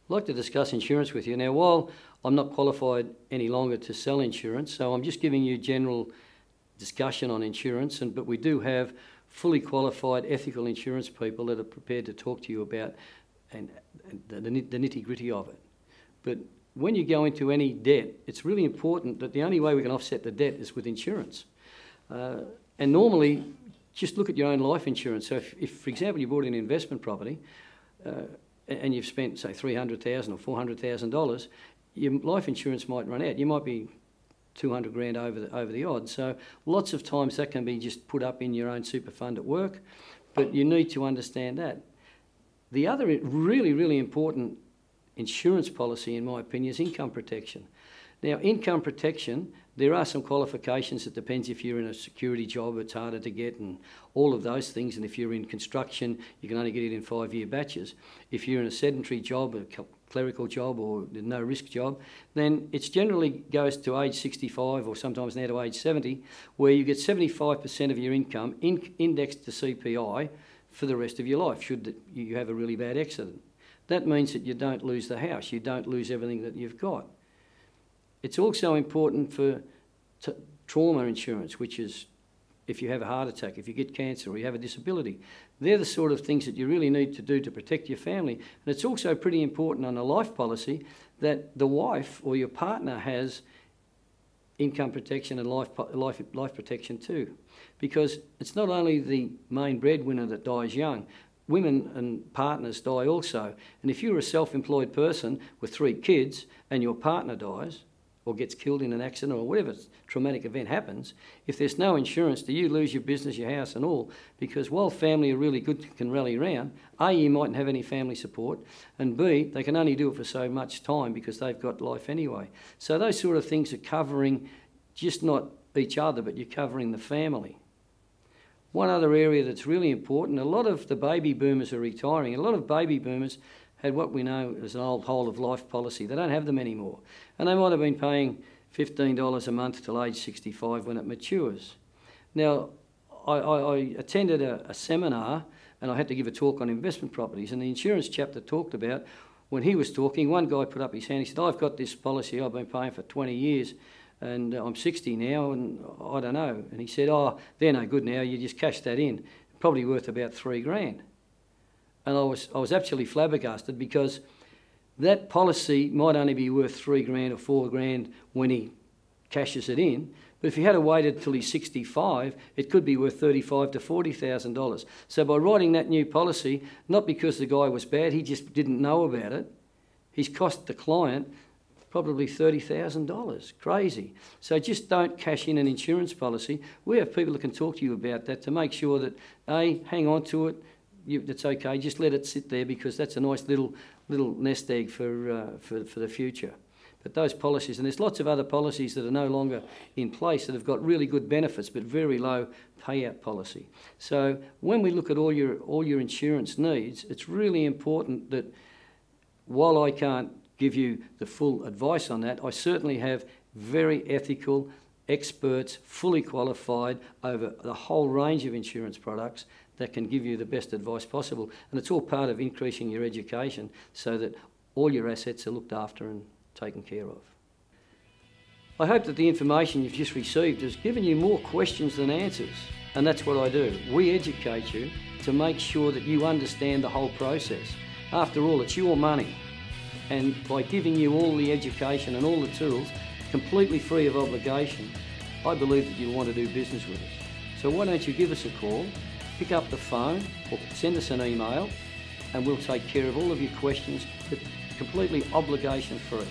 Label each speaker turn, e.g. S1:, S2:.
S1: I'd like to discuss insurance with you. Now, while I'm not qualified any longer to sell insurance, so I'm just giving you general discussion on insurance, but we do have fully qualified ethical insurance people that are prepared to talk to you about and the nitty-gritty of it. But when you go into any debt, it's really important that the only way we can offset the debt is with insurance. And normally, just look at your own life insurance. So if for example, you bought an investment property and you've spent, say, $300,000 or $400,000, your life insurance might run out. You might be 200 grand over the odds. So lots of times that can be just put up in your own super fund at work, but you need to understand that. The other really, really important insurance policy, in my opinion, is income protection. Now, income protection, there are some qualifications. It depends if you're in a security job, it's harder to get, and all of those things. And if you're in construction, you can only get it in 5-year batches. If you're in a sedentary job, a clerical job, or a no-risk job, then it generally goes to age 65 or sometimes now to age 70, where you get 75% of your income indexed to CPI for the rest of your life, should you have a really bad accident. That means that you don't lose the house, you don't lose everything that you've got. It's also important for trauma insurance, which is if you have a heart attack, if you get cancer, or you have a disability. They're the sort of things that you really need to do to protect your family. And it's also pretty important on a life policy that the wife or your partner has income protection and life protection too. Because it's not only the main breadwinner that dies young, women and partners die also. And if you're a self-employed person with 3 kids and your partner dies, or gets killed in an accident, or whatever traumatic event happens, if there's no insurance, do you lose your business, your house and all? Because while family are really good, can rally around, A, you mightn't have any family support, and B, they can only do it for so much time because they've got life anyway. So those sort of things are covering just not each other, but you're covering the family. One other area that's really important, a lot of the baby boomers are retiring. A lot of baby boomers had what we know as an old whole-of-life policy. They don't have them anymore. And they might have been paying $15 a month till age 65 when it matures. Now, I attended a seminar and I had to give a talk on investment properties, and the insurance chap that talked about, when he was talking, one guy put up his hand, he said, I've got this policy I've been paying for 20 years and I'm 60 now and I don't know. And he said, oh, they're no good now, you just cash that in. Probably worth about $3 grand. And I was absolutely flabbergasted, because that policy might only be worth $3 grand or $4 grand when he cashes it in, but if he had waited till he's 65, it could be worth $35,000 to $40,000. So by writing that new policy, not because the guy was bad, he just didn't know about it, he's cost the client probably $30,000. Crazy. So just don't cash in an insurance policy. We have people that can talk to you about that to make sure that, A, hang on to it, that's okay, just let it sit there, because that's a nice little nest egg for the future. But those policies, and there's lots of other policies that are no longer in place that have got really good benefits but very low payout policy. So when we look at all your insurance needs, it's really important that while I can't give you the full advice on that, I certainly have very ethical experts, fully qualified over the whole range of insurance products that can give you the best advice possible. And it's all part of increasing your education so that all your assets are looked after and taken care of. I hope that the information you've just received has given you more questions than answers, and that's what I do. We educate you to make sure that you understand the whole process. After all, it's your money, and by giving you all the education and all the tools, completely free of obligation, I believe that you'll want to do business with us. So why don't you give us a call, pick up the phone or send us an email, and we'll take care of all of your questions completely obligation free.